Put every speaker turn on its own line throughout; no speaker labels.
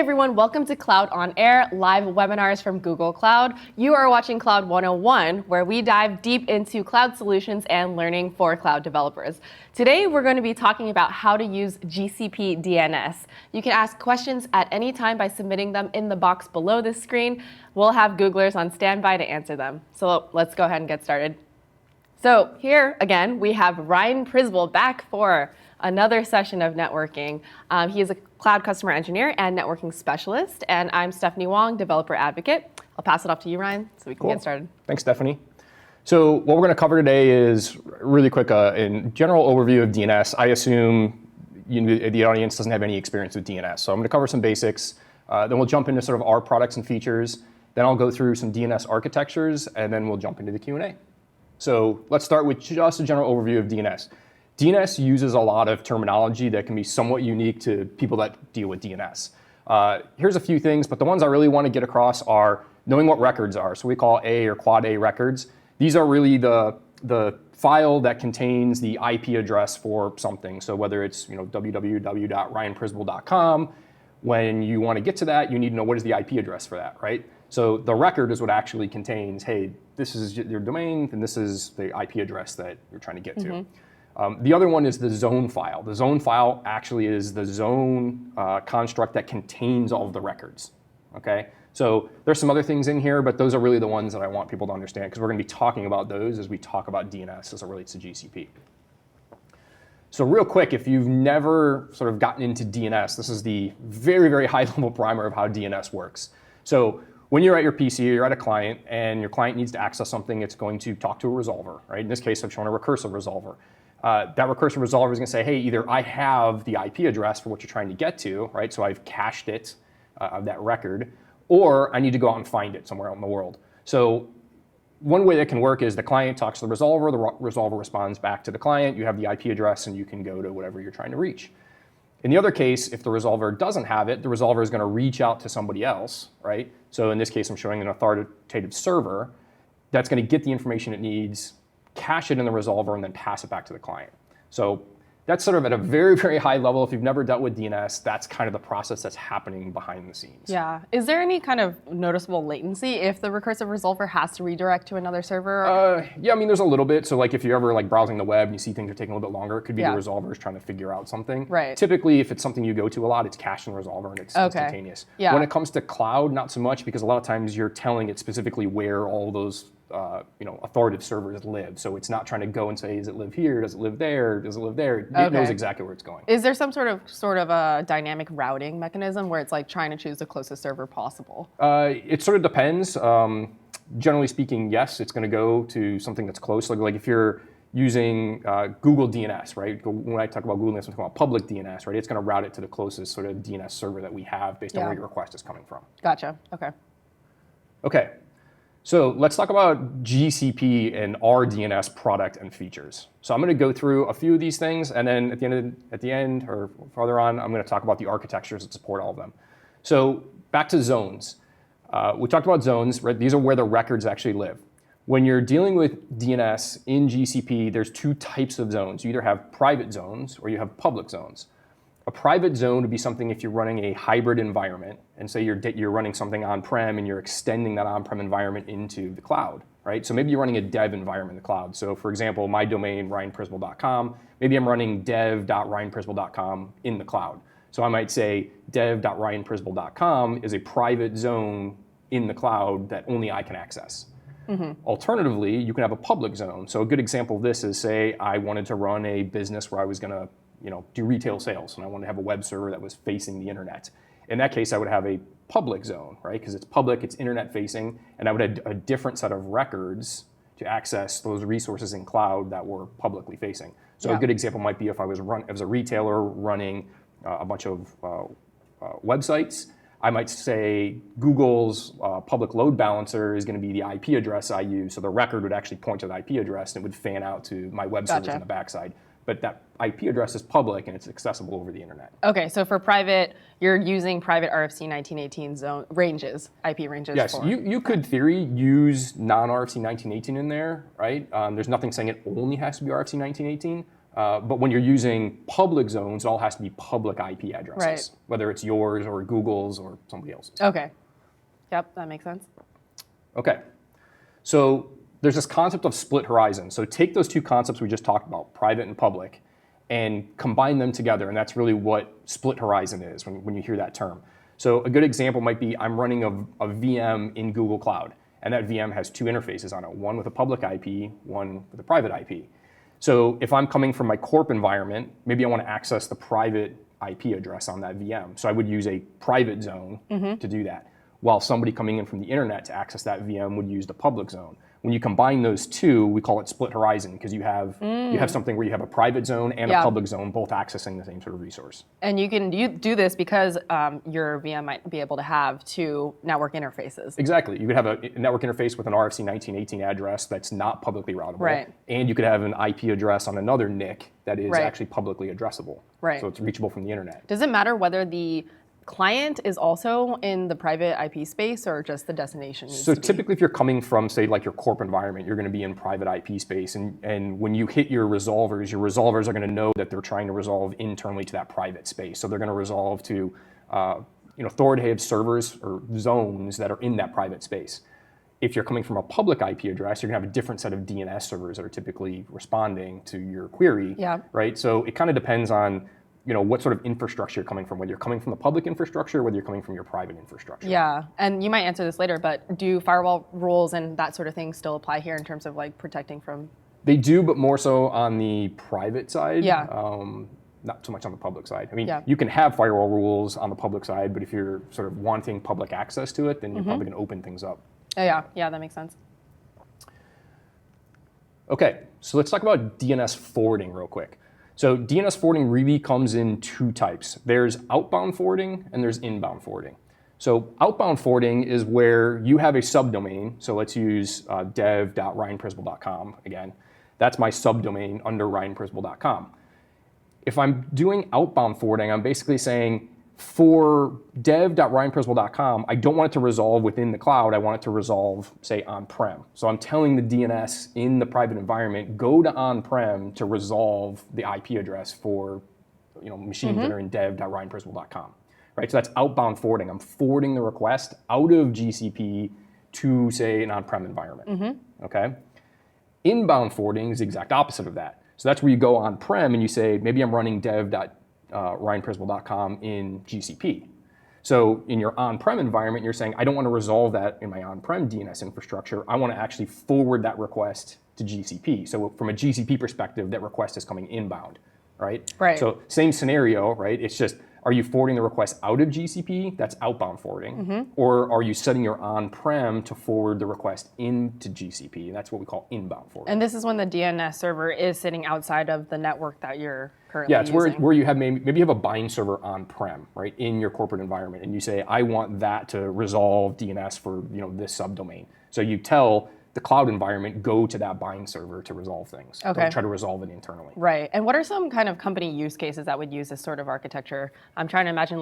everyone, welcome to Cloud on Air, live webinars from Google Cloud. You are watching Cloud 101, where we dive deep into cloud solutions and learning for cloud developers. Today, we're going to be talking about how to use GCP DNS. You can ask questions at any time by submitting them in the box below this screen. We'll have Googlers on standby to answer them. So let's go ahead and get started. So here, again, we have Ryan Prisbel back for another session of networking. He is a cloud customer engineer and networking specialist, and I'm Stephanie Wong, developer advocate. I'll pass it off to you, Ryan, so we can get started.
Thanks, Stephanie. So what we're going to cover today is really quick, in general overview of DNS. I assume the audience doesn't have any experience with DNS, so I'm going to cover some basics. Then we'll jump into sort of our products and features. Then I'll go through some DNS architectures, and then we'll jump into the Q&A. So let's start with just a general overview of DNS. DNS uses a lot of terminology that can be somewhat unique to people that deal with DNS. Here's a few things, but the ones I really want to get across are knowing what records are. So we call A or quad A records. These are really the file that contains the IP address for something. So whether it's www.ryanprisbel.com, when you want to get to that, you need to know what is the IP address for that, right? So the record is what actually contains, hey, this is your domain, and this is the IP address that you're trying to get to. The other one is the zone file. The zone file actually is the zone construct that contains all of the records, okay? So there's some other things in here, but those are really the ones that I want people to understand, because we're going to be talking about those as we talk about DNS as it relates to GCP. So real quick, if you've never sort of gotten into DNS, this is the very, very high-level primer of how DNS works. So when you're at your PC, or you're at a client, and your client needs to access something, it's going to talk to a resolver, right? In this case, I've shown a recursive resolver. That recursive resolver is going to say, hey, either I have the IP address for what you're trying to get to, right? So I've cached it of that record, or I need to go out and find it somewhere out in the world. So one way that can work is the client talks to the resolver responds back to the client, you have the IP address, and you can go to whatever you're trying to reach. In the other case, if the resolver doesn't have it, the resolver is going to reach out to somebody else, right? So in this case, I'm showing an authoritative server that's going to get the information it needs, cache it in the resolver, and then pass it back to the client. So that's sort of at a very, very high level. If you've never dealt with DNS, that's kind of the process that's happening behind the scenes.
Yeah. Is there any kind of noticeable latency if the recursive resolver has to redirect to another server?
Yeah, I mean, there's a little bit. So like if you're ever like browsing the web and you see things are taking a little bit longer, it could be the resolver is trying to figure out something.
Right.
Typically, if it's something you go to a lot, it's cached in the resolver and it's instantaneous.
Yeah.
When it comes to cloud, not so much, because a lot of times you're telling it specifically where all those authoritative servers live. So it's not trying to go and say, does it live here? Does it live there? Does it live there? It knows exactly where it's going.
Is there some sort of a dynamic routing mechanism where it's like trying to choose the closest server possible?
It sort of depends. Generally speaking, yes, it's going to go to something that's close. Like if you're using Google DNS, right? When I talk about Google DNS, I'm talking about public DNS, right? It's going to route it to the closest sort of DNS server that we have based on where your request is coming from.
Gotcha. Okay.
Okay. So let's talk about GCP and our DNS product and features. So I'm going to go through a few of these things, and then at the end or farther on, I'm going to talk about the architectures that support all of them. So back to zones. We talked about zones, right? These are where the records actually live. When you're dealing with DNS in GCP, there's two types of zones. You either have private zones or you have public zones. A private zone would be something if you're running a hybrid environment, and say you're running something on-prem and you're extending that on-prem environment into the cloud, right? So maybe you're running a dev environment in the cloud. So for example, my domain, ryanprisbel.com, maybe I'm running dev.ryanprisbel.com in the cloud. So I might say dev.ryanprisbel.com is a private zone in the cloud that only I can access. Alternatively, you can have a public zone. So a good example of this is, say I wanted to run a business where I was going to do retail sales, and I wanted to have a web server that was facing the internet. In that case, I would have a public zone, right? Because it's public, it's internet facing, and I would have a different set of records to access those resources in cloud that were publicly facing. So a good example might be if I was as a retailer running a bunch of websites, I might say Google's public load balancer is going to be the IP address I use. So the record would actually point to the IP address, and it would fan out to my web servers on the backside. But that IP address is public and it's accessible over the internet.
Okay, so for private, you're using private RFC 1918 zone ranges, IP ranges.
Yes, you could theory use non-RFC 1918 in there, right? There's nothing saying it only has to be RFC 1918, But when you're using public zones, it all has to be public IP addresses,
Right.
whether it's yours or Google's or somebody else's.
Okay. Yep, that makes sense.
Okay. So there's this concept of split horizon. So take those two concepts we just talked about, private and public, and combine them together. And that's really what split horizon is when you hear that term. So a good example might be I'm running a VM in Google Cloud. And that VM has two interfaces on it, one with a public IP, one with a private IP. So if I'm coming from my corp environment, maybe I want to access the private IP address on that VM. So I would use a private zone to do that, while somebody coming in from the internet to access that VM would use the public zone. When you combine those two, we call it split horizon, because you have something where you have a private zone and a public zone both accessing the same sort of resource.
And you can do this because your VM might be able to have two network interfaces.
Exactly. You could have a network interface with an RFC 1918 address that's not publicly routable.
Right.
And you could have an IP address on another NIC that is actually publicly addressable.
Right.
So it's reachable from the internet.
Does it matter whether the client is also in the private IP space or just the destination needs
So
to be?
typically if you're coming from, say, like your corp environment, you're going to be in private IP space. And when you hit your resolvers are going to know that they're trying to resolve internally to that private space. So they're going to resolve to authoritative servers or zones that are in that private space. If you're coming from a public IP address, you're going to have a different set of DNS servers that are typically responding to your query.
Yeah.
Right? So it kind of depends on what sort of infrastructure you're coming from, whether you're coming from the public infrastructure or whether you're coming from your private infrastructure.
Yeah, and you might answer this later, but do firewall rules and that sort of thing still apply here in terms of like protecting from?
They do, but more so on the private side.
Yeah.
Not so much on the public side. I mean,
Yeah.
you can have firewall rules on the public side, but if you're sort of wanting public access to it, then you're probably going to open things up.
Oh, yeah, that makes sense.
Okay, so let's talk about DNS forwarding real quick. So DNS forwarding really comes in two types. There's outbound forwarding and there's inbound forwarding. So outbound forwarding is where you have a subdomain. So let's use dev.ryanprizzball.com again. That's my subdomain under ryanprizzball.com. If I'm doing outbound forwarding, I'm basically saying for dev.ryanprizzball.com, I don't want it to resolve within the cloud. I want it to resolve, say, on-prem. So I'm telling the DNS in the private environment, go to on-prem to resolve the IP address for machines that are in dev.ryanprizzball.com. Right? So that's outbound forwarding. I'm forwarding the request out of GCP to, say, an on-prem environment. Okay? Inbound forwarding is the exact opposite of that. So that's where you go on-prem and you say, maybe I'm running dev.ryanprizzball.com in GCP. So in your on-prem environment, you're saying, I don't want to resolve that in my on-prem DNS infrastructure. I want to actually forward that request to GCP. So from a GCP perspective, that request is coming inbound, right?
Right.
So same scenario, right? It's just, are you forwarding the request out of GCP? That's outbound forwarding. Or are you setting your on-prem to forward the request into GCP? And that's what we call inbound forwarding.
And this is when the DNS server is sitting outside of the network that you're currently
it's
using.
where you have maybe you have a bind server on-prem, right, in your corporate environment, and you say, I want that to resolve DNS for this subdomain. So you tell the cloud environment, go to that bind server to resolve things.
Okay.
Don't try to resolve it internally.
Right. And what are some kind of company use cases that would use this sort of architecture? I'm trying to imagine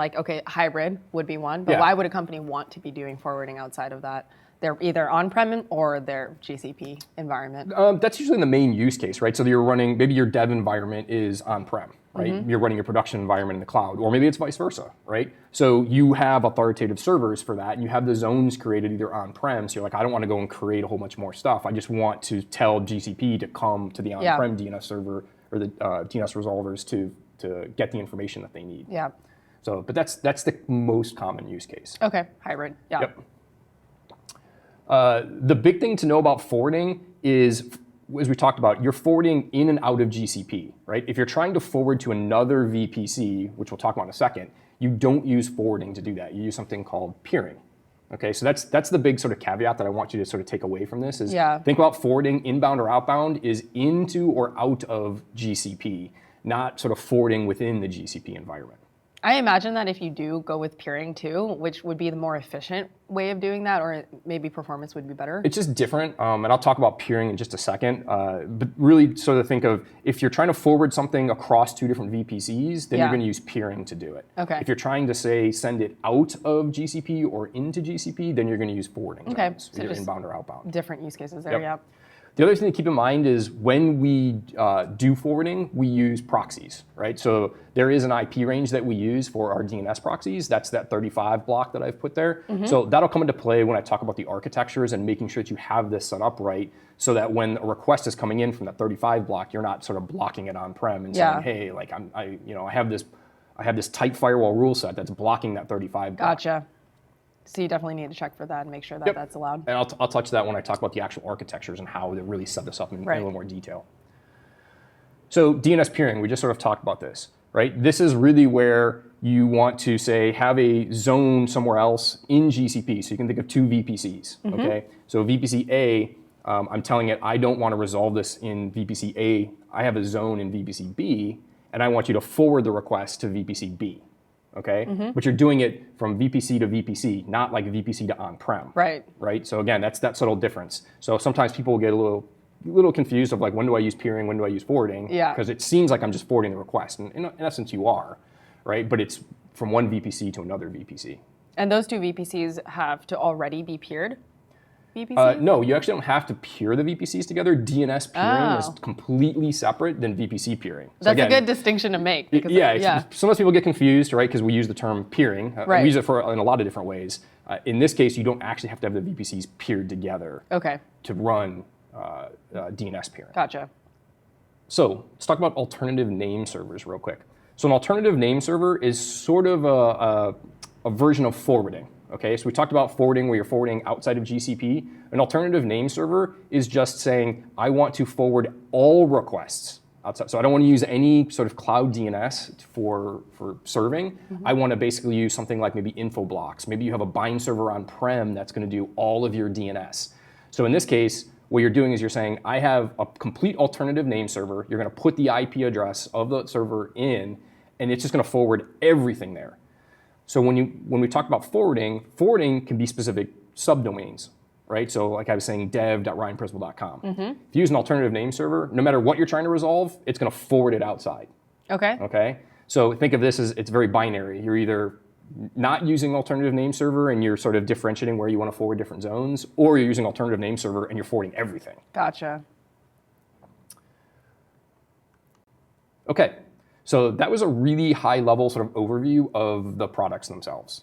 hybrid would be one, but why would a company want to be doing forwarding outside of that? They're either on-prem or their GCP environment.
That's usually the main use case, right? So you're running, maybe your dev environment is on-prem, right? You're running your production environment in the cloud, or maybe it's vice versa, right? So you have authoritative servers for that, and you have the zones created either on-prem, so you're like, I don't want to go and create a whole bunch more stuff. I just want to tell GCP to come to the on-prem DNS server or the DNS resolvers to get the information that they need.
Yeah.
So, but that's the most common use case.
Okay, hybrid. Yeah.
Yep. The big thing to know about forwarding is, as we talked about, you're forwarding in and out of GCP, right? If you're trying to forward to another VPC, which we'll talk about in a second, you don't use forwarding to do that. You use something called peering. Okay, so that's the big sort of caveat that I want you to sort of take away from this is think about forwarding inbound or outbound is into or out of GCP, not sort of forwarding within the GCP environment.
I imagine that if you do go with peering too, which would be the more efficient way of doing that, or maybe performance would be better.
It's just different, and I'll talk about peering in just a second. But really sort of think of, if you're trying to forward something across two different VPCs, then you're going to use peering to do it.
Okay.
If you're trying to, say, send it out of GCP or into GCP, then you're going to use forwarding zones,
So
either
just
inbound or outbound.
different use cases there,
Yep. The other thing to keep in mind is when we do forwarding, we use proxies, right? So there is an IP range that we use for our DNS proxies. That's that 35 block that I've put there. So that'll come into play when I talk about the architectures and making sure that you have this set up right so that when a request is coming in from that 35 block, you're not sort of blocking it on-prem and saying, hey, like I have this tight firewall rule set that's blocking that 35 block.
Gotcha. So you definitely need to check for that and make sure that that's allowed.
And I'll touch that when I talk about the actual architectures and how to really set this up in a little more detail. So DNS peering, we just sort of talked about this, right? This is really where you want to say have a zone somewhere else in GCP. So you can think of two VPCs, okay? So VPC A, I'm telling it I don't want to resolve this in VPC A. I have a zone in VPC B, and I want you to forward the request to VPC B. Okay, but you're doing it from VPC to VPC, not like VPC to on-prem. Right. So again, that's that subtle difference. So sometimes people get a little confused of like, when do I use peering, when do I use forwarding? Because it seems like I'm just forwarding the request, and in essence you are, right? But it's from one VPC to another VPC.
And those two VPCs have to already be peered? VPCs?
No, you actually don't have to peer the VPCs together. DNS peering is completely separate than VPC peering. So
that's
again,
a good distinction to make. Because
sometimes people get confused, right? Because we use the term peering. We use it in a lot of different ways. In this case, you don't actually have to have the VPCs peered together to run DNS peering.
Gotcha.
So let's talk about alternative name servers real quick. So an alternative name server is sort of a version of forwarding. Okay, so we talked about forwarding where you're forwarding outside of GCP. An alternative name server is just saying, I want to forward all requests outside. So I don't want to use any sort of cloud DNS for serving. I want to basically use something like maybe info blocks. Maybe you have a bind server on-prem that's going to do all of your DNS. So in this case, what you're doing is you're saying, I have a complete alternative name server. You're going to put the IP address of the server in, and it's just going to forward everything there. So when we talk about forwarding can be specific subdomains, right? So like I was saying, dev.ryanprincipal.com. If you use an alternative name server, no matter what you're trying to resolve, it's going to forward it outside. Okay. So think of this as it's very binary. You're either not using alternative name server and you're sort of differentiating where you want to forward different zones, or you're using alternative name server and you're forwarding everything.
Gotcha.
Okay. So that was a really high-level sort of overview of the products themselves.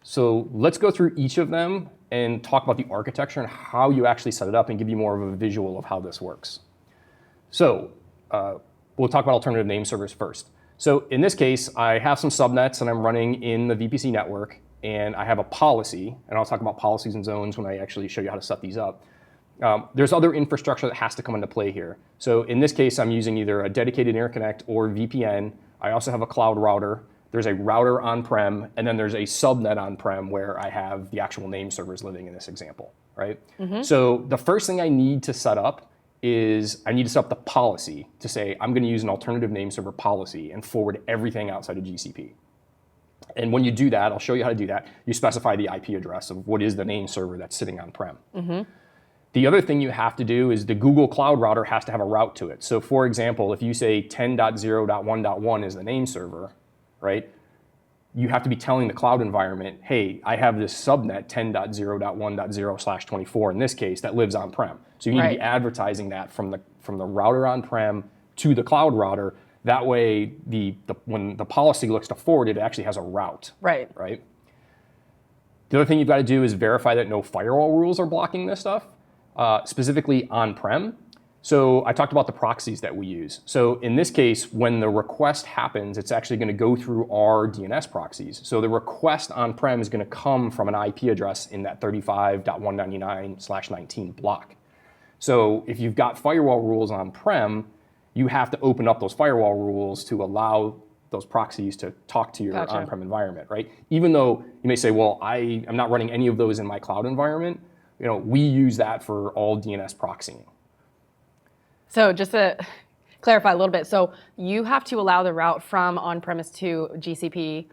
So let's go through each of them and talk about the architecture and how you actually set it up and give you more of a visual of how this works. So we'll talk about alternative name servers first. So in this case, I have some subnets and I'm running in the VPC network, and I have a policy, and I'll talk about policies and zones when I actually show you how to set these up. There's other infrastructure that has to come into play here. So in this case, I'm using either a dedicated interconnect or VPN. I also have a cloud router. There's a router on-prem, and then there's a subnet on-prem where I have the actual name servers living in this example, right? So the first thing I need to set up is I need to set up the policy to say, I'm going to use an alternative name server policy and forward everything outside of GCP. And when you do that, I'll show you how to do that. You specify the IP address of what is the name server that's sitting on-prem. The other thing you have to do is the Google Cloud Router has to have a route to it. So for example, if you say 10.0.1.1 is the name server, right? You have to be telling the cloud environment, hey, I have this subnet 10.0.1.0/24 in this case that lives on-prem. So you need to be advertising that from the router on-prem to the cloud router. That way, when the policy looks to forward it actually has a route. Right. The other thing you've got to do is verify that no firewall rules are blocking this stuff. Specifically on-prem. So I talked about the proxies that we use. So in this case, when the request happens, it's actually going to go through our DNS proxies. So the request on-prem is going to come from an IP address in that 35.199/19 block. So if you've got firewall rules on-prem, you have to open up those firewall rules to allow those proxies to talk to your on-prem environment, right? Even though you may say, well, I'm not running any of those in my cloud environment, we use that for all DNS proxying.
So just to clarify a little bit, so you have to allow the route from on-premise to GCP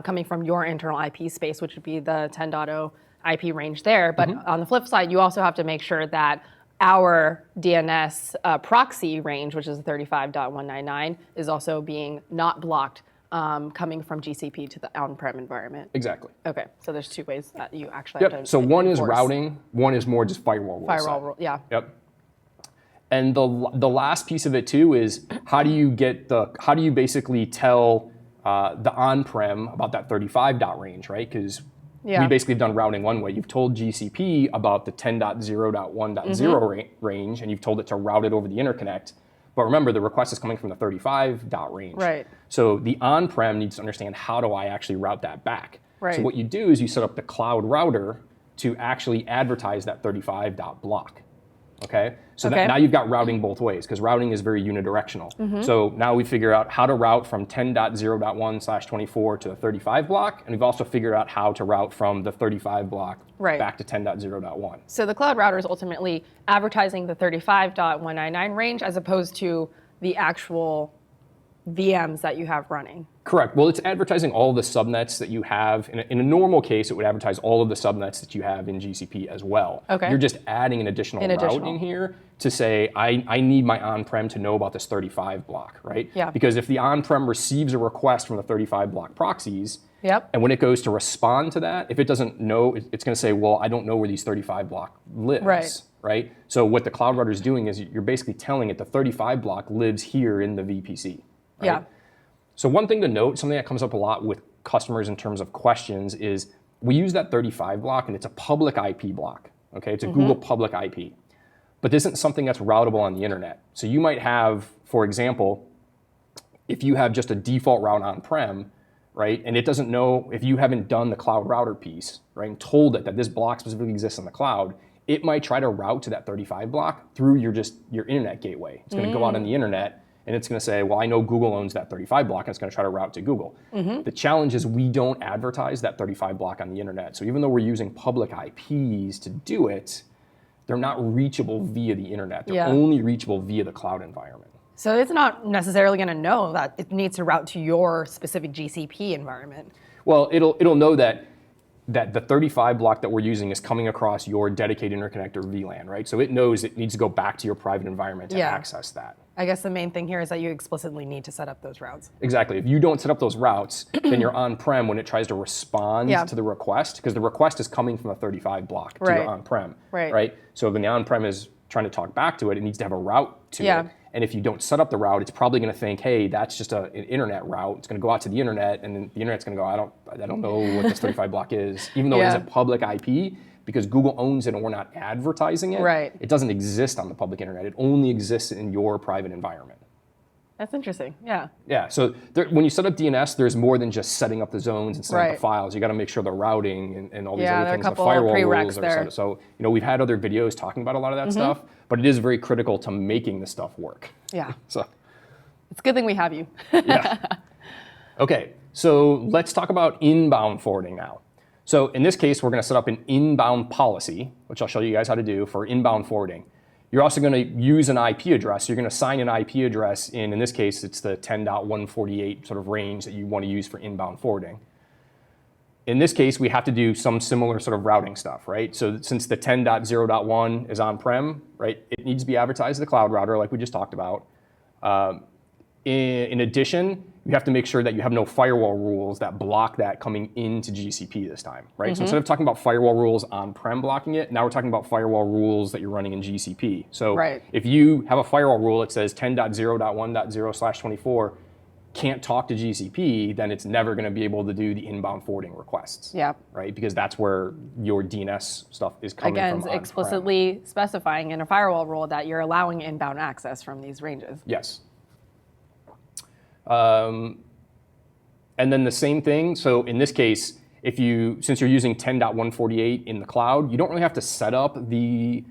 coming from your internal IP space, which would be the 10.0 IP range there. But on the flip side, you also have to make sure that our DNS proxy range, which is 35.199, is also being not blocked coming from GCP to the on-prem environment.
Exactly.
Okay, so there's two ways that you actually have to
So one
enforce.
is routing, one is more just firewall rules.
Firewall rule, yeah.
Yep. And the last piece of it too is how do you basically tell the on-prem about that 35 dot range, right? Because we basically have done routing one way. You've told GCP about the 10.0.1.0 range, and you've told it to route it over the interconnect. But remember, the request is coming from the 35 dot range.
Right.
So the on-prem needs to understand, how do I actually route that back?
Right.
So what you do is you set up the cloud router to actually advertise that 35 dot block. Okay, so now you've got routing both ways, because routing is very unidirectional. So now we figure out how to route from 10.0.1/24 to the 35 block, and we've also figured out how to route from the 35 block back to 10.0.1.
So the cloud router is ultimately advertising the 35.199 range as opposed to the actual VMs that you have running.
Correct. Well, it's advertising all the subnets that you have. In a normal case, it would advertise all of the subnets that you have in GCP as well.
Okay.
You're just adding an additional route in here to say, I need my on-prem to know about this 35 block, right?
Yeah.
Because if the on-prem receives a request from the 35 block proxies,
and
when it goes to respond to that, if it doesn't know, it's going to say, well, I don't know where these 35 block lives. Right? So what the cloud router is doing is you're basically telling it the 35 block lives here in the VPC. Right?
Yeah.
So one thing to note, something that comes up a lot with customers in terms of questions, is we use that 35 block, and it's a public IP block. Okay, it's a Google public IP, but this isn't something that's routable on the internet. So you might have, for example, if you have just a default route on-prem, right, and it doesn't know, if you haven't done the cloud router piece, right, and told it that this block specifically exists in the cloud, it might try to route to that 35 block through your internet gateway. It's going to go out on the internet, and it's going to say, well, I know Google owns that 35 block, and it's going to try to route to Google. The challenge is we don't advertise that 35 block on the internet. So even though we're using public IPs to do it, they're not reachable via the internet. They're only reachable via the cloud environment.
So it's not necessarily going to know that it needs to route to your specific GCP environment.
Well, it'll know that the 35 block that we're using is coming across your dedicated interconnect or VLAN, right? So it knows it needs to go back to your private environment to access that.
I guess the main thing here is that you explicitly need to set up those routes.
Exactly. If you don't set up those routes, then you're on-prem when it tries to respond to the request, because the request is coming from a 35 block to your on-prem, right? So when the on-prem is trying to talk back to it, it needs to have a route to it. And if you don't set up the route, it's probably going to think, hey, that's just an internet route. It's going to go out to the internet, and then the internet's going to go, I don't know what this 35 block is, even though it is a public IP. Because Google owns it and we're not advertising it, it doesn't exist on the public internet. It only exists in your private environment.
That's interesting,
Yeah, so when you set up DNS, there's more than just setting up the zones and setting up the files. You got to make sure the routing and all these other things, the firewall rules are set up. So we've had other videos talking about a lot of that stuff, but it is very critical to making this stuff work.
Yeah,
so
it's a good thing we have you.
Okay, so let's talk about inbound forwarding now. So in this case, we're going to set up an inbound policy, which I'll show you guys how to do for inbound forwarding. You're also going to use an IP address. You're going to assign an IP address in this case, it's the 10.148 sort of range that you want to use for inbound forwarding. In this case, we have to do some similar sort of routing stuff, right? So since the 10.0.1 is on-prem, right, it needs to be advertised to the cloud router like we just talked about. In addition, you have to make sure that you have no firewall rules that block that coming into GCP this time, right? So instead of talking about firewall rules on-prem blocking it, now we're talking about firewall rules that you're running in GCP. So if you have a firewall rule that says 10.0.1.0/24 can't talk to GCP, then it's never going to be able to do the inbound forwarding requests, right? Because that's where your DNS stuff is coming from.
Again, explicitly specifying in a firewall rule that you're allowing inbound access from these ranges.
Yes. And then the same thing, so in this case, since you're using 10.148 in the cloud, you don't really have to set up the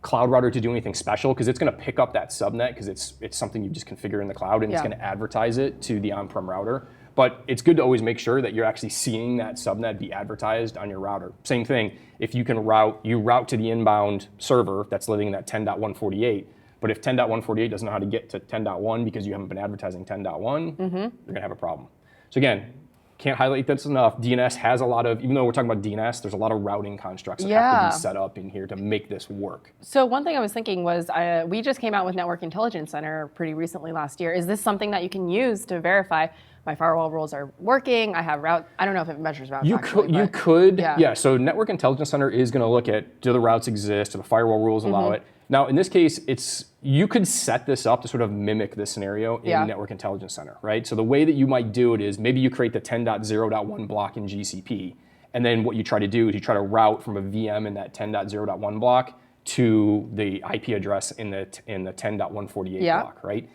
cloud router to do anything special, because it's going to pick up that subnet, because it's something you just configure in the cloud, and it's going to advertise it to the on-prem router. But it's good to always make sure that you're actually seeing that subnet be advertised on your router. Same thing, if you can route to the inbound server that's living in that 10.148, but if 10.148 doesn't know how to get to 10.1 because you haven't been advertising 10.1, you're going to have a problem. So again, can't highlight this enough. DNS has a lot of, even though we're talking about DNS, there's a lot of routing constructs that have to be set up in here to make this work.
So one thing I was thinking was, we just came out with Network Intelligence Center pretty recently last year. Is this something that you can use to verify my firewall rules are working? I have route. I don't know if it measures routes.
You could. So Network Intelligence Center is going to look at, do the routes exist? Do the firewall rules allow it? Now, in this case, you could set this up to sort of mimic this scenario in Network Intelligence Center, right? So the way that you might do it is maybe you create the 10.0.1 block in GCP, and then what you try to do is you try to route from a VM in that 10.0.1 block to the IP address in the 10.148 block, right?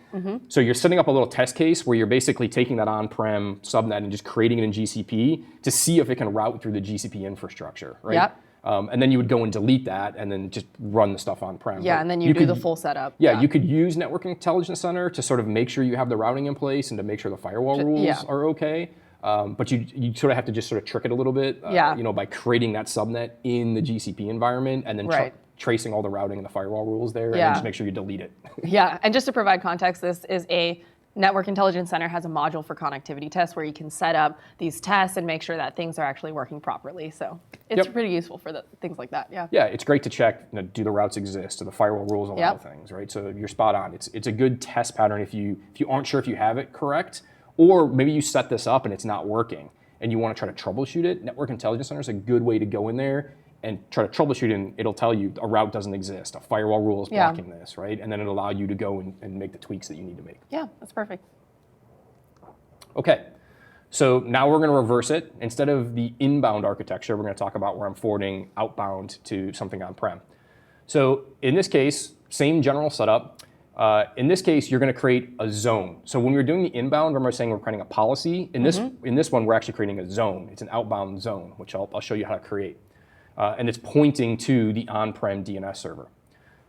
So you're setting up a little test case where you're basically taking that on-prem subnet and just creating it in GCP to see if it can route through the GCP infrastructure, right? And then you would go and delete that and then just run the stuff on-prem.
Yeah, and then you do the full setup.
Yeah, you could use Network Intelligence Center to sort of make sure you have the routing in place and to make sure the firewall rules are okay. But you sort of have to just sort of trick it a little bit, by creating that subnet in the GCP environment and then tracing all the routing and the firewall rules there, and then just make sure you delete it.
Yeah, and just to provide context, this is a Network Intelligence Center has a module for connectivity tests where you can set up these tests and make sure that things are actually working properly. So it's pretty useful for things like that. Yeah,
it's great to check, do the routes exist, do the firewall rules allow things, right? So you're spot on. It's a good test pattern if you aren't sure if you have it correct, or maybe you set this up and it's not working and you want to try to troubleshoot it. Network Intelligence Center is a good way to go in there and try to troubleshoot, and it'll tell you a route doesn't exist, a firewall rule is blocking this, right? And then it'll allow you to go and make the tweaks that you need to make.
Yeah, that's perfect.
Okay, so now we're going to reverse it. Instead of the inbound architecture, we're going to talk about where I'm forwarding outbound to something on-prem. So in this case, same general setup. In this case, you're going to create a zone. So when we were doing the inbound, remember I was saying we're creating a policy? In this one, we're actually creating a zone. It's an outbound zone, which I'll show you how to create. And it's pointing to the on-prem DNS server.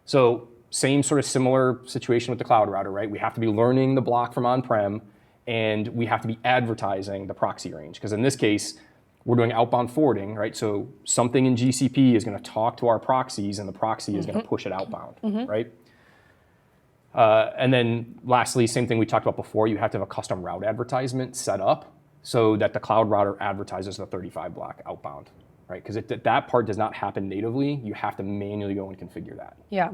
So same sort of similar situation with the cloud router, right? We have to be learning the block from on-prem, and we have to be advertising the proxy range. Because in this case, we're doing outbound forwarding, right? So something in GCP is going to talk to our proxies, and the proxy is going to push it outbound, right? And then lastly, same thing we talked about before, you have to have a custom route advertisement set up so that the cloud router advertises the 35 block outbound. Right, because that part does not happen natively. You have to manually go and configure that.
Yeah.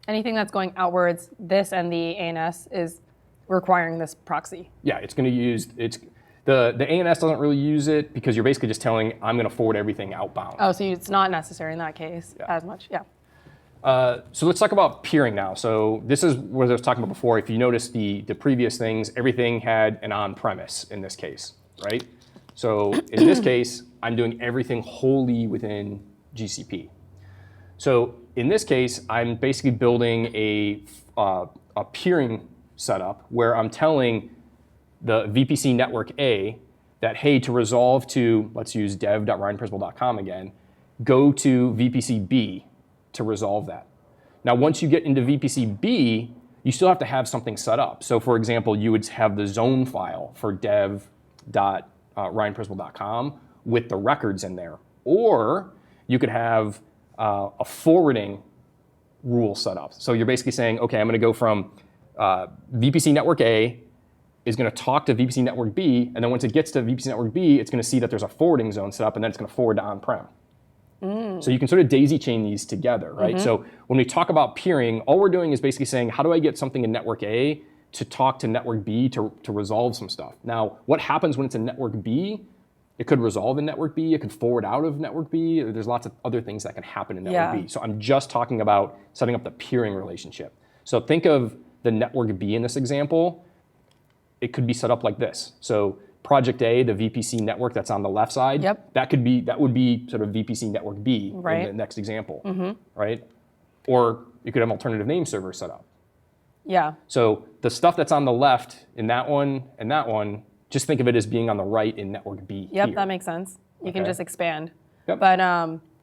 Anything that's going outwards, this and the ANS is requiring this proxy.
Yeah, it's going to use the ANS doesn't really use it because you're basically just telling I'm going to forward everything outbound.
Oh, so it's not necessary in that case as much. Yeah.
So let's talk about peering now. So this is what I was talking about before. If you notice the previous things, everything had an on-premise in this case, right? So in this case, I'm doing everything wholly within GCP. So in this case, I'm basically building a peering setup where I'm telling the VPC network A that, hey, to resolve to, let's use dev.ryanprincipal.com again, go to VPC B to resolve that. Now, once you get into VPC B, you still have to have something set up. So for example, you would have the zone file for dev.ryanprincipal.com with the records in there. Or you could have a forwarding rule set up. So you're basically saying, okay, I'm going to go from VPC network A is going to talk to VPC network B, and then once it gets to VPC network B, it's going to see that there's a forwarding zone set up, and then it's going to forward to on-prem. So you can sort of daisy chain these together, right? So when we talk about peering, all we're doing is basically saying, how do I get something in network A to talk to network B to resolve some stuff? Now, what happens when it's in network B? It could resolve in network B. It could forward out of network B. There's lots of other things that can happen in network B. So I'm just talking about setting up the peering relationship. So think of the network B in this example. It could be set up like this. So project A, the VPC network that's on the left side, that would be sort of VPC network B in the next example, right? Or you could have alternative name servers set up.
Yeah.
So the stuff that's on the left in that one and that one, just think of it as being on the right in network B.
Yep, that makes sense. You can just expand. But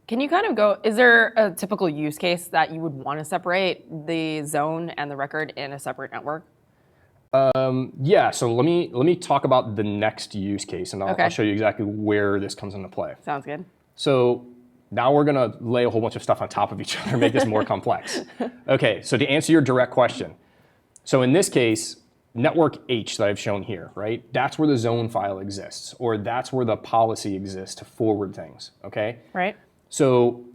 can you kind of go, is there a typical use case that you would want to separate the zone and the record in a separate network?
Yeah, so let me talk about the next use case, and I'll show you exactly where this comes into play.
Sounds good.
So now we're going to lay a whole bunch of stuff on top of each other and make this more complex. Okay, so to answer your direct question, so in this case, network H that I've shown here, right? That's where the zone file exists, or that's where the policy exists to forward things, okay?
Right.
So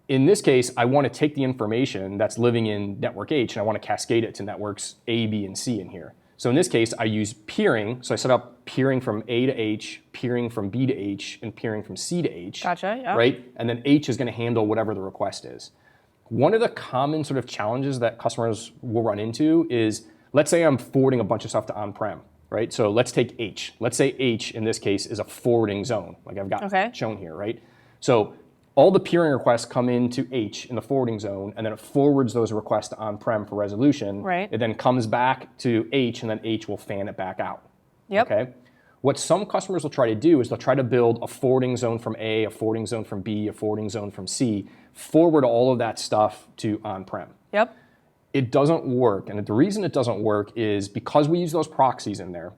in this case, I want to take the information that's living in network H and I want to cascade it to networks A, B, and C in here. So in this case, I use peering. So I set up peering from A to H, peering from B to H, and peering from C to H.
Gotcha, yeah.
Right? And then H is going to handle whatever the request is. One of the common sort of challenges that customers will run into is, let's say I'm forwarding a bunch of stuff to on-prem, right? So let's take H. Let's say H, in this case, is a forwarding zone, like I've got shown here, right? So all the peering requests come into H in the forwarding zone, and then it forwards those requests to on-prem for resolution.
Right.
It then comes back to H, and then H will fan it back out.
Yep.
Okay. What some customers will try to do is they'll try to build a forwarding zone from A, a forwarding zone from B, a forwarding zone from C, forward all of that stuff to on-prem.
Yep.
It doesn't work, and the reason it doesn't work is because we use those proxies in there,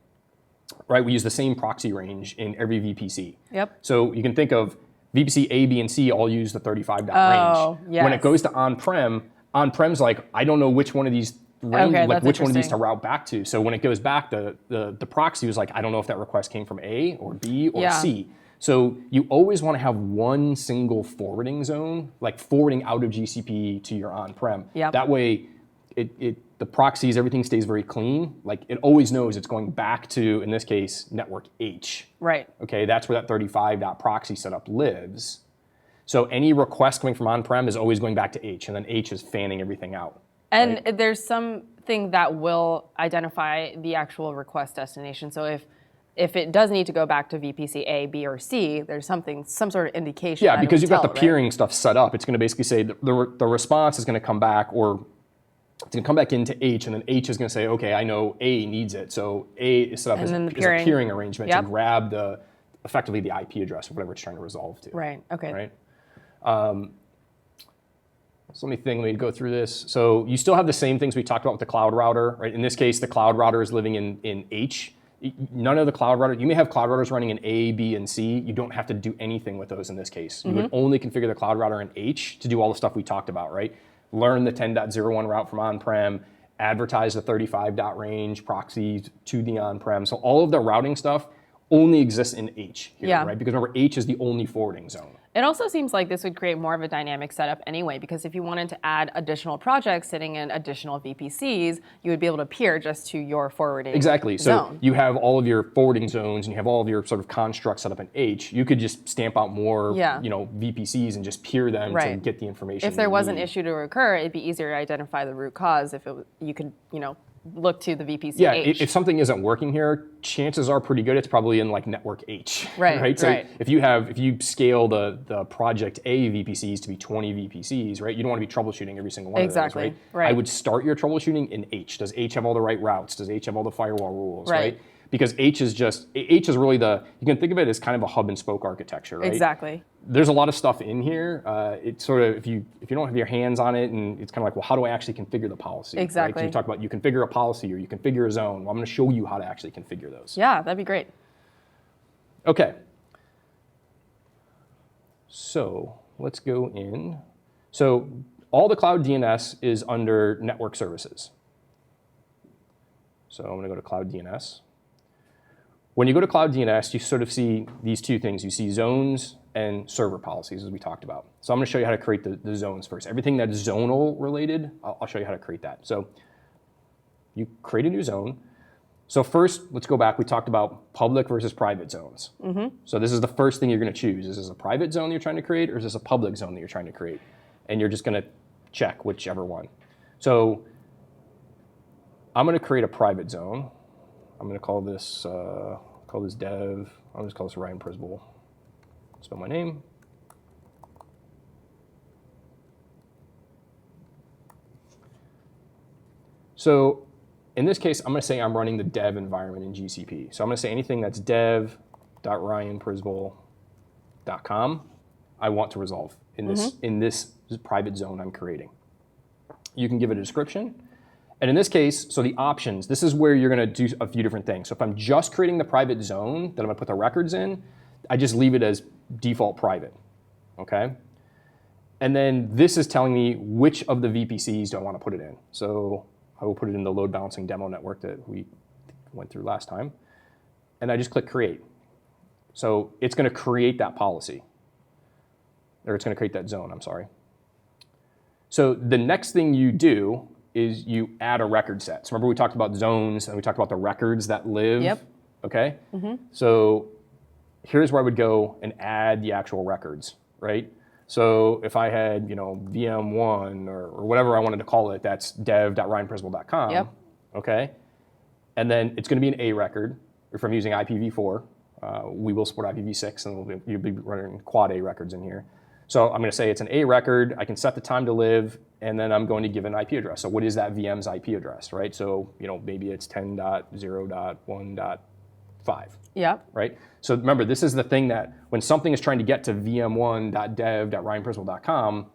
right? We use the same proxy range in every VPC.
Yep.
So you can think of VPC A, B, and C all use the 35 dot range.
Yes.
When it goes to on-prem, on-prem's like, I don't know which one of these range, like which one of these to route back to. So when it goes back, the proxy was like, I don't know if that request came from A or B or C. So you always want to have one single forwarding zone, like forwarding out of GCP to your on-prem.
Yep.
That way, the proxies, everything stays very clean. Like it always knows it's going back to, in this case, network H.
Right.
Okay, that's where that 35.proxy setup lives. So any request coming from on-prem is always going back to H, and then H is fanning everything out.
And there's something that will identify the actual request destination. So if it does need to go back to VPC A, B, or C, there's some sort of indication.
Yeah, because you've got the peering stuff set up. It's going to basically say the response is going to come back, or it's going to come back into H, and then H is going to say, okay, I know A needs it. So A is set up as a peering arrangement to grab effectively the IP address of whatever it's trying to resolve to.
Right, okay.
Right? So let me go through this. So you still have the same things we talked about with the cloud router, right? In this case, the cloud router is living in H. None of the cloud routers, you may have cloud routers running in A, B, and C. You don't have to do anything with those in this case. You would only configure the cloud router in H to do all the stuff we talked about, right? Learn the 10.01 route from on-prem, advertise the 35 dot range, proxies to the on-prem. So all of the routing stuff only exists in H here, right? Because remember, H is the only forwarding zone.
It also seems like this would create more of a dynamic setup anyway, because if you wanted to add additional projects sitting in additional VPCs, you would be able to peer just to your forwarding
Exactly.
zone.
So you have all of your forwarding zones and you have all of your sort of constructs set up in H. You could just stamp out more VPCs and just peer them to get the information.
If there was an issue to occur, it'd be easier to identify the root cause if you could, look to the VPC
Yeah,
H.
if something isn't working here, chances are pretty good it's probably in like network H.
Right.
So if you scale the project A VPCs to be 20 VPCs, right? You don't want to be troubleshooting every single one of those, right? I would start your troubleshooting in H. Does H have all the right routes? Does H have all the firewall rules, right? Because H is really you can think of it as kind of a hub and spoke architecture, right?
Exactly.
There's a lot of stuff in here. It's sort of, if you don't have your hands on it, and it's kind of like, well, how do I actually configure the policy?
Exactly.
Right? So you talk about you configure a policy or you configure a zone. Well, I'm going to show you how to actually configure those.
Yeah, that'd be great.
Okay. So let's go in. So all the cloud DNS is under network services. So I'm going to go to cloud DNS. When you go to cloud DNS, you sort of see these two things. You see zones and server policies, as we talked about. So I'm going to show you how to create the zones first. Everything that's zonal related, I'll show you how to create that. So you create a new zone. So first, let's go back. We talked about public versus private zones. So this is the first thing you're going to choose. Is this a private zone you're trying to create, or is this a public zone that you're trying to create? And you're just going to check whichever one. So I'm going to create a private zone. I'm going to call this dev. I'll just call this Ryan Prisbel. Spell my name. So in this case, I'm going to say I'm running the dev environment in GCP. So I'm going to say anything that's dev.ryanprisbel.com I want to resolve in this private zone I'm creating. You can give it a description. And in this case, so the options, this is where you're going to do a few different things. So if I'm just creating the private zone that I'm going to put the records in, I just leave it as default private, okay? And then this is telling me which of the VPCs do I want to put it in. So I will put it in the load balancing demo network that we went through last time. And I just click create. So it's going to create that policy. Or it's going to create that zone, I'm sorry. So the next thing you do is you add a record set. So remember we talked about zones and we talked about the records that live.
Yep.
Okay. So here's where I would go and add the actual records, right? So if I had, VM1 or whatever I wanted to call it, that's dev.ryanprincipal.com.
Yep.
Okay. And then it's going to be an A record. If I'm using IPv4, we will support IPv6, and you'll be running quad A records in here. So I'm going to say it's an A record. I can set the time to live, and then I'm going to give an IP address. So what is that VM's IP address, right? So maybe it's 10.0.1.5.
Yep.
Right? So remember, this is the thing that when something is trying to get to vm1.dev.ryanprincipal.com,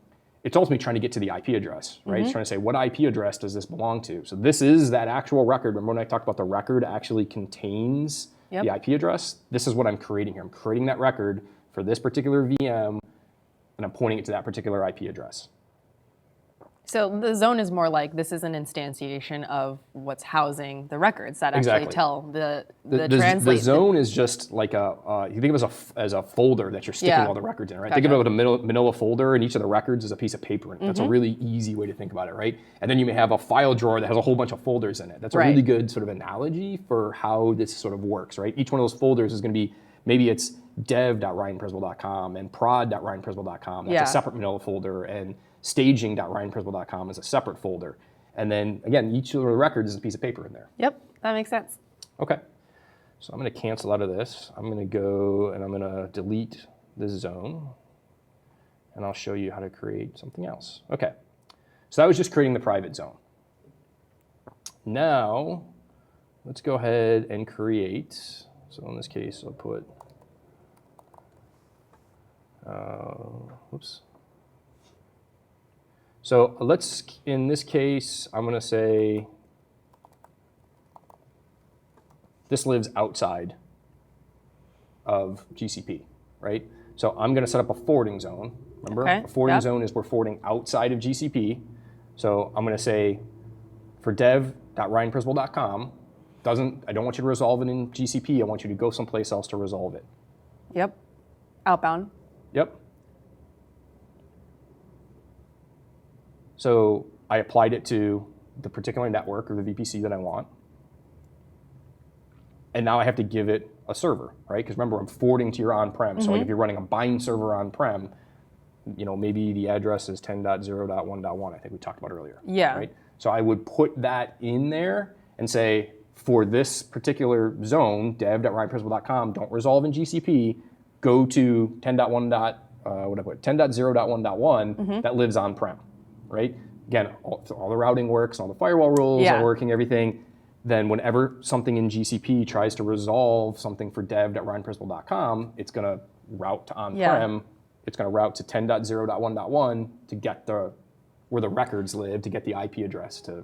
it's ultimately trying to get to the IP address, right? It's trying to say, what IP address does this belong to? So this is that actual record. Remember when I talked about the record actually contains the IP address? This is what I'm creating here. I'm creating that record for this particular VM, and I'm pointing it to that particular IP address.
So the zone is more like this is an instantiation of what's housing the records that actually tell the translate.
The zone is just like you think of it as a folder that you're sticking all the records in, right? Think of it as a manila folder, and each of the records is a piece of paper in it. That's a really easy way to think about it, right? And then you may have a file drawer that has a whole bunch of folders in it. That's a really good sort of analogy for how this sort of works, right? Each one of those folders is going to be, maybe it's dev.ryanprincipal.com and prod.ryanprincipal.com. That's a separate manila folder, and staging.ryanprincipal.com is a separate folder. And then, again, each of the records is a piece of paper in there.
Yep, that makes sense.
Okay. So I'm going to cancel out of this. I'm going to go and I'm going to delete this zone. And I'll show you how to create something else. Okay. So that was just creating the private zone. Now, let's go ahead and create. So in this case, I'll put, whoops. So let's, in this case, I'm going to say this lives outside of GCP, right? So I'm going to set up a forwarding zone. Remember, a forwarding zone is we're forwarding outside of GCP. So I'm going to say for dev.ryanprincipal.com, I don't want you to resolve it in GCP. I want you to go someplace else to resolve it.
Yep. Outbound.
Yep. So I applied it to the particular network or the VPC that I want. And now I have to give it a server, right? Because remember, I'm forwarding to your on-prem. So like if you're running a bind server on-prem, maybe the address is 10.0.1.1, I think we talked about earlier.
Yeah.
Right? So I would put that in there and say, for this particular zone, dev.ryanprincipal.com, don't resolve in GCP, go to 10.0.1.1 that lives on-prem. Right? Again, all the routing works, all the firewall rules are working, everything. Then whenever something in GCP tries to resolve something for dev.ryanprincipal.com, it's going to route to on-prem. It's going to route to 10.0.1.1 to get where the records live, to get the IP address to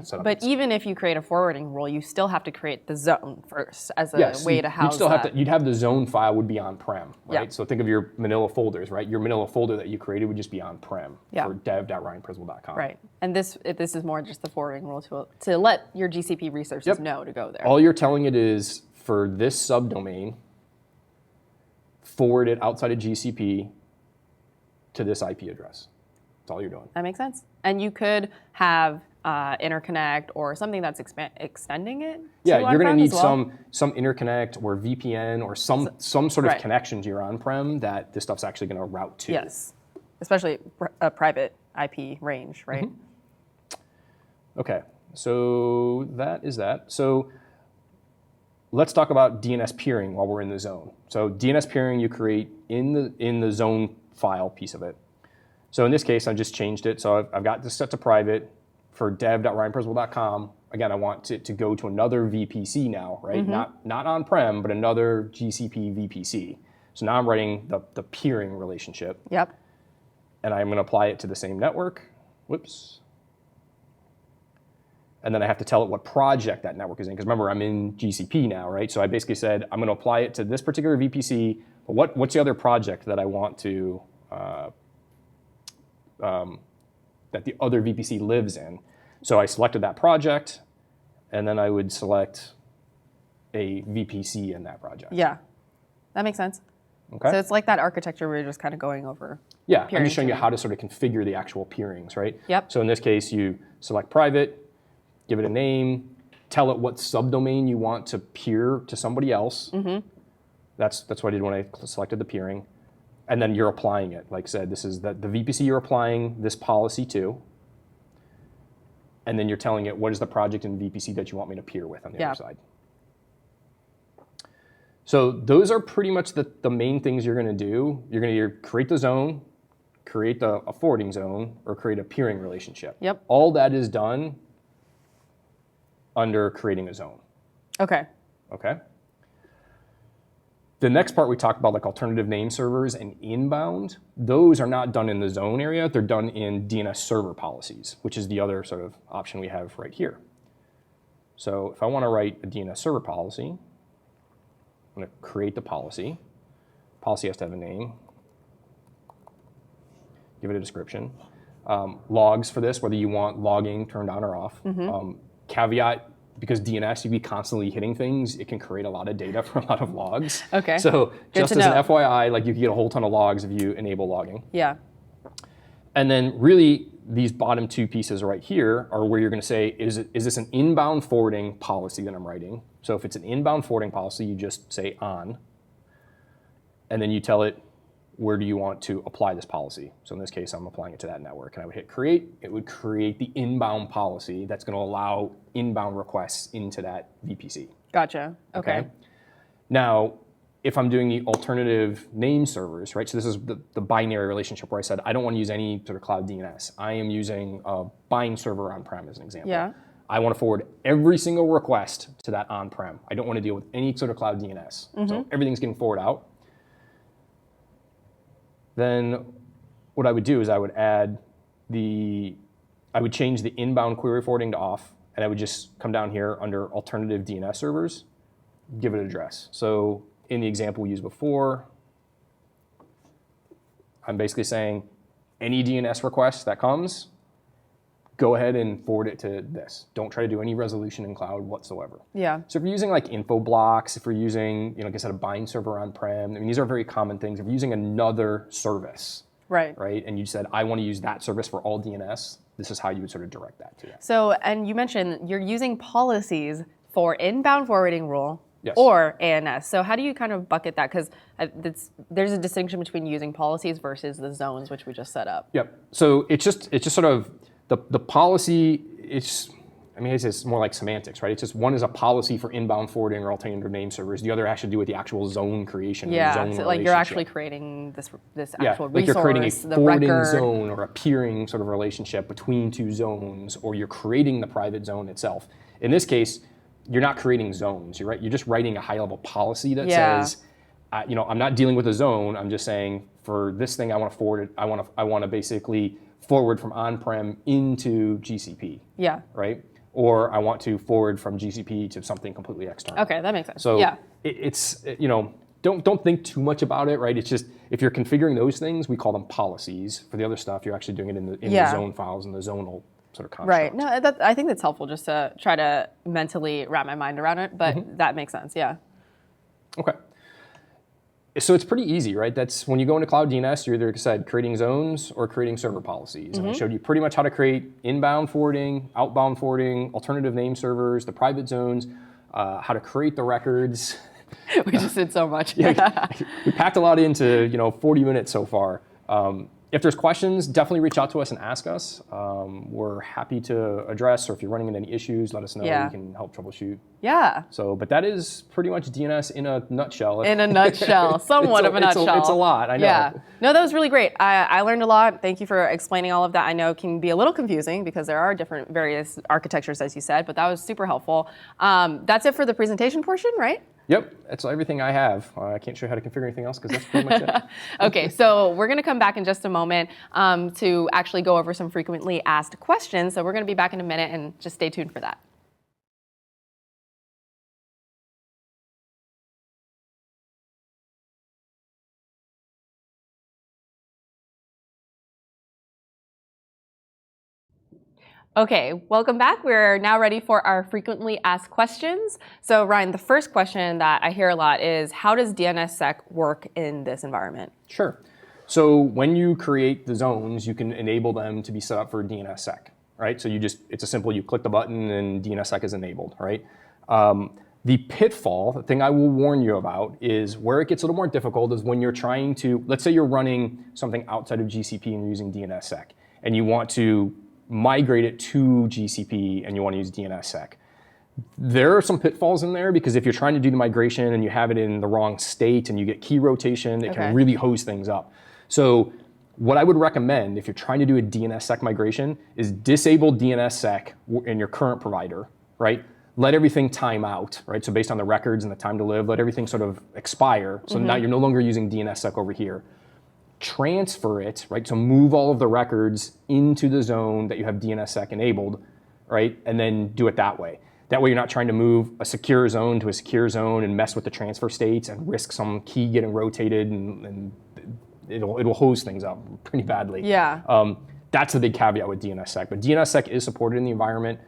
set up.
But even if you create a forwarding rule, you still have to create the zone first as a way to house
you'd have the zone file would be on-prem, right? Yeah. So think of your manila folders, right? Your manila folder that you created would just be on-prem for dev.ryanprincipal.com.
Right. And this is more just the forwarding rule to let your GCP resources know to go there.
All you're telling it is, for this subdomain, forward it outside of GCP to this IP address. That's all you're doing.
That makes sense. And you could have interconnect or something that's extending it.
Yeah, you're going to need some interconnect or VPN or some sort of connection to your on-prem that this stuff's actually going to route to.
Yes, especially a private IP range, right?
Okay, so that is that. So let's talk about DNS peering while we're in the zone. So DNS peering you create in the zone file piece of it. So in this case, I just changed it. So I've got this set to private for dev.ryanprincipal.com. Again, I want it to go to another VPC now, right? Not on-prem, but another GCP VPC. So now I'm writing the peering relationship.
Yep.
And I'm going to apply it to the same network. Whoops. And then I have to tell it what project that network is in. Because remember, I'm in GCP now, right? So I basically said, I'm going to apply it to this particular VPC. But what's the other project that I want to that the other VPC lives in? So I selected that project, and then I would select a VPC in that project.
Yeah, that makes sense.
Okay.
So it's like that architecture we were just kind of going over
Yeah, I'm
peering
just showing you
tuning.
how to sort of configure the actual peerings, right?
Yep.
So in this case, you select private, give it a name, tell it what subdomain you want to peer to somebody else. That's what I did when I selected the peering. And then you're applying it. Like I said, this is the VPC you're applying this policy to. And then you're telling it what is the project in VPC that you want me to peer with on the other side. So those are pretty much the main things you're going to do. You're going to either create the zone, create a forwarding zone, or create a peering relationship.
Yep.
All that is done under creating a zone.
Okay.
Okay. The next part we talked about, like alternative name servers and inbound, those are not done in the zone area. They're done in DNS server policies, which is the other sort of option we have right here. So if I want to write a DNS server policy, I'm going to create the policy. Policy has to have a name. Give it a description. Logs for this, whether you want logging turned on or off. Caveat, because DNS, you be constantly hitting things, it can create a lot of data for a lot of logs.
Okay.
So just
to
as an
know.
FYI, like you can get a whole ton of logs if you enable logging.
Yeah.
And then really these bottom two pieces right here are where you're going to say, is this an inbound forwarding policy that I'm writing? So if it's an inbound forwarding policy, you just say on. And then you tell it, where do you want to apply this policy? So in this case, I'm applying it to that network. And I would hit create. It would create the inbound policy that's going to allow inbound requests into that VPC.
Gotcha. Okay.
Now, if I'm doing the alternative name servers, right? So this is the binary relationship where I said, I don't want to use any sort of cloud DNS. I am using a bind server on-prem as an example.
Yeah.
I want to forward every single request to that on-prem. I don't want to deal with any sort of cloud DNS. So everything's getting forwarded out. Then what I would do is I would change the inbound query forwarding to off, and I would just come down here under alternative DNS servers, give it an address. So in the example we used before, I'm basically saying any DNS request that comes, go ahead and forward it to this. Don't try to do any resolution in cloud whatsoever.
Yeah.
So if you're using like info blocks, if you're using, like I said, a bind server on-prem, I mean, these are very common things. If you're using another service,
right?
And you said, I want to use that service for all DNS, this is how you would sort of direct that to that.
So, and you mentioned you're using policies for inbound forwarding rule
Yes.
or ANS. So how do you kind of bucket that? Because there's a distinction between using policies versus the zones, which we just set up.
Yep. So it's just sort of the policy. It's more like semantics, right? It's just one is a policy for inbound forwarding or alternative name servers. The other has to do with the actual zone creation.
Yeah.
Zone
So like you're actually creating this actual
like
resource,
you're creating a
the
forwarding
record.
zone or a peering sort of relationship between two zones, or you're creating the private zone itself. In this case, you're not creating zones. You're just writing a high-level policy that says, I'm not dealing with a zone. I'm just saying for this thing, I want to forward it. I want to basically forward from on-prem into GCP.
Yeah.
Right. Or I want to forward from GCP to something completely external.
Okay, that makes sense.
So
yeah.
Don't think too much about it, right? It's just if you're configuring those things, we call them policies. For the other stuff, you're actually doing it in the zone files and the zonal sort of construct.
Right. No, I think that's helpful just to try to mentally wrap my mind around it, but that makes sense. Yeah.
Okay. So it's pretty easy, right? That's when you go into Cloud DNS, you're either, like I said, creating zones or creating server policies. And I showed you pretty much how to create inbound forwarding, outbound forwarding, alternative name servers, the private zones, how to create the records.
We just did so much.
We packed a lot into 40 minutes so far. If there's questions, definitely reach out to us and ask us. We're happy to address, or if you're running into any issues, let us know.
Yeah.
We can help troubleshoot.
Yeah.
So, but that is pretty much DNS in a nutshell.
In a nutshell, somewhat of a nutshell.
It's a lot, I know.
Yeah. No, that was really great. I learned a lot. Thank you for explaining all of that. I know it can be a little confusing because there are different various architectures, as you said, but that was super helpful. That's it for the presentation portion, right?
Yep, that's everything I have. I can't show you how to configure anything else because that's pretty much it.
Okay, so we're going to come back in just a moment to actually go over some frequently asked questions. So we're going to be back in a minute, and just stay tuned for that. Okay, welcome back. We're now ready for our frequently asked questions. So Ryan, the first question that I hear a lot is, how does DNSSEC work in this environment?
Sure. So when you create the zones, you can enable them to be set up for DNSSEC, right? So it's a simple, you click the button and DNSSEC is enabled, right? The pitfall, the thing I will warn you about, is where it gets a little more difficult is when you're trying to, let's say you're running something outside of GCP and you're using DNSSEC, and you want to migrate it to GCP and you want to use DNSSEC. There are some pitfalls in there because if you're trying to do the migration and you have it in the wrong state and you get key rotation, it can really hose things up. So what I would recommend if you're trying to do a DNSSEC migration is disable DNSSEC in your current provider, right? Let everything time out, right? So based on the records and the time to live, let everything sort of expire. So now you're no longer using DNSSEC over here. Transfer it, right? So move all of the records into the zone that you have DNSSEC enabled, right? And then do it that way. That way you're not trying to move a secure zone to a secure zone and mess with the transfer states and risk some key getting rotated and it'll hose things up pretty badly.
Yeah.
That's the big caveat with DNSSEC. But DNSSEC is supported in the environment.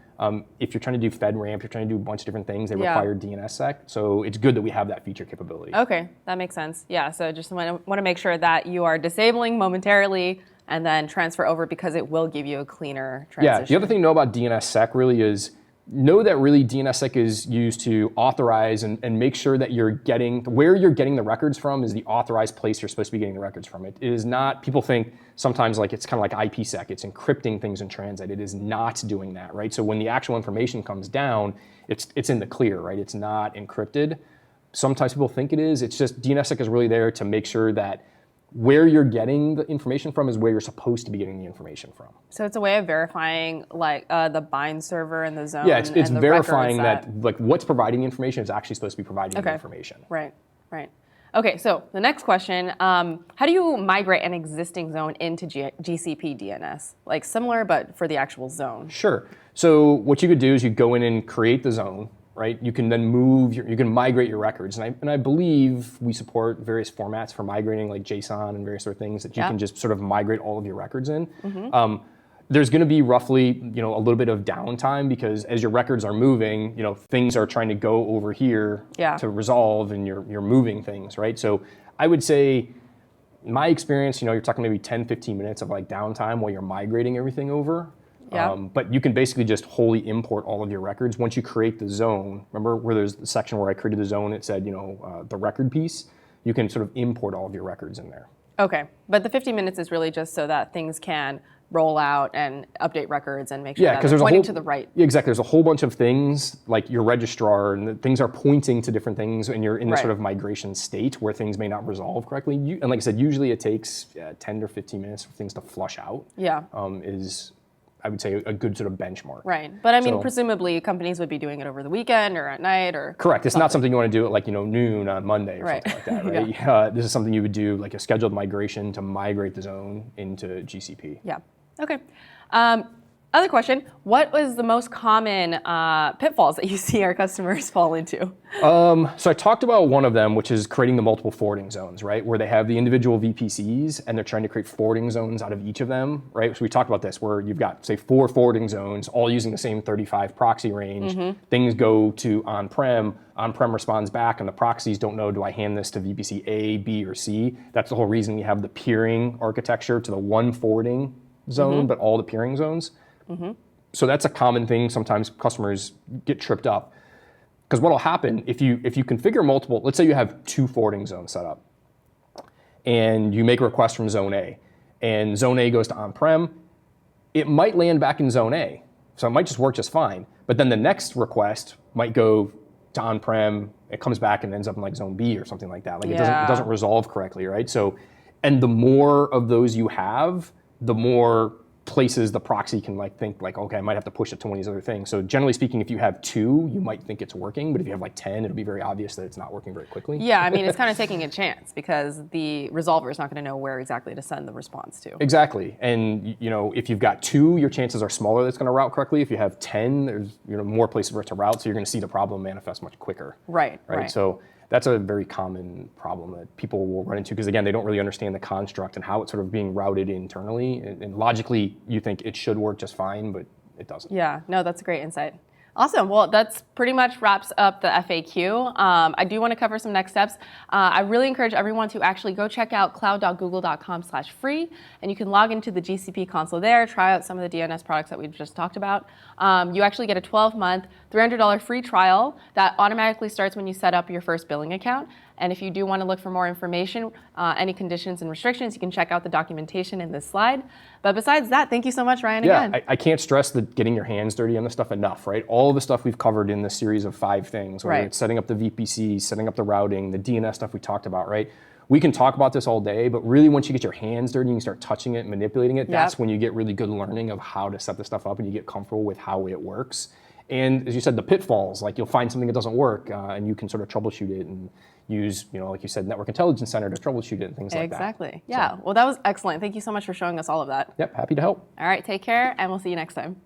If you're trying to do FedRAMP, you're trying to do a bunch of different things, they require DNSSEC. So it's good that we have that feature capability.
Okay, that makes sense. Yeah, so just want to make sure that you are disabling momentarily and then transfer over because it will give you a cleaner transition.
Yeah, the other thing to know about DNSSEC really is know that really DNSSEC is used to authorize and make sure that where you're getting the records from is the authorized place you're supposed to be getting the records from. It is not, people think sometimes like it's kind of like IPsec, it's encrypting things in transit. It is not doing that, right? So when the actual information comes down, it's in the clear, right? It's not encrypted. Sometimes people think it is. It's just DNSSEC is really there to make sure that where you're getting the information from is where you're supposed to be getting the information from.
So it's a way of verifying like the bind server and the zone.
Yeah, it's
and
verifying that like what's providing the information is actually supposed to be providing the information.
Right. Okay, so the next question, how do you migrate an existing zone into GCP DNS? Like similar, but for the actual zone.
Sure. So what you could do is you go in and create the zone, right? You can then you can migrate your records. And I believe we support various formats for migrating like JSON and various other things that you can just sort of migrate all of your records in. There's going to be roughly, a little bit of downtime because as your records are moving, things are trying to go over here to resolve and you're moving things, right? So I would say my experience, you're talking maybe 10, 15 minutes of like downtime while you're migrating everything over. But you can basically just wholly import all of your records once you create the zone. Remember where there's the section where I created the zone, it said, the record piece, you can sort of import all of your records in there.
Okay, but the 15 minutes is really just so that things can roll out and update records and make sure that they're pointing to the right.
Yeah, exactly. There's a whole bunch of things like your registrar and things are pointing to different things and you're in this sort of migration state where things may not resolve correctly. And like I said, usually it takes 10 or 15 minutes for things to flush out. Is I would say a good sort of benchmark.
Right, but I mean, presumably companies would be doing it over the weekend or at night or.
Correct. It's not something you want to do at like noon on Monday or something like that, right? This is something you would do like a scheduled migration to migrate the zone into GCP.
Yeah. Okay. Other question, what was the most common pitfalls that you see our customers fall into?
So I talked about one of them, which is creating the multiple forwarding zones, right? Where they have the individual VPCs and they're trying to create forwarding zones out of each of them, right? So we talked about this where you've got, say, 4 forwarding zones, all using the same 35 proxy range. Things go to on-prem responds back and the proxies don't know, do I hand this to VPC A, B, or C? That's the whole reason we have the peering architecture to the one forwarding zone, but all the peering zones. So that's a common thing. Sometimes customers get tripped up. Because what will happen if you configure multiple, let's say you have 2 forwarding zones set up, and you make a request from zone A, and zone A goes to on-prem, it might land back in zone A. So it might just work just fine. But then the next request might go to on-prem, it comes back and ends up in like zone B or something like that. Like it doesn't resolve correctly, right? So, and the more of those you have, the more places the proxy can think okay, I might have to push it to one of these other things. So generally speaking, if you have 2, you might think it's working, but if you have like 10, it'll be very obvious that it's not working very quickly.
Yeah, I mean, it's kind of taking a chance because the resolver is not going to know where exactly to send the response to.
Exactly, and if you've got 2, your chances are smaller that it's going to route correctly. If you have 10, there's more places for it to route, so you're going to see the problem manifest much quicker.
Right.
So that's a very common problem that people will run into because, again, they don't really understand the construct and how it's sort of being routed internally. And logically, you think it should work just fine, but it doesn't.
Yeah, no, that's a great insight. Awesome. Well, that's pretty much wraps up the FAQ. I do want to cover some next steps. I really encourage everyone to actually go check out cloud.google.com/free, and you can log into the GCP console there, try out some of the DNS products that we've just talked about. You actually get a 12-month, $300 free trial that automatically starts when you set up your first billing account. And if you do want to look for more information, any conditions and restrictions, you can check out the documentation in this slide. But besides that, thank you so much, Ryan, again.
I can't stress that getting your hands dirty on this stuff enough, right? All the stuff we've covered in this series of 5 things, whether it's setting up the VPC, setting up the routing, the DNS stuff we talked about, right? We can talk about this all day, but really once you get your hands dirty and you start touching it, manipulating it, that's when you get really good learning of how to set this stuff up and you get comfortable with how it works. And as you said, the pitfalls, like you'll find something that doesn't work and you can sort of troubleshoot it and use, like you said, Network Intelligence Center to troubleshoot it and things like that.
Exactly. Yeah. So, well, that was excellent. Thank you so much for showing us all of that.
Yep. Happy to help.
All right. Take care, and we'll see you next time.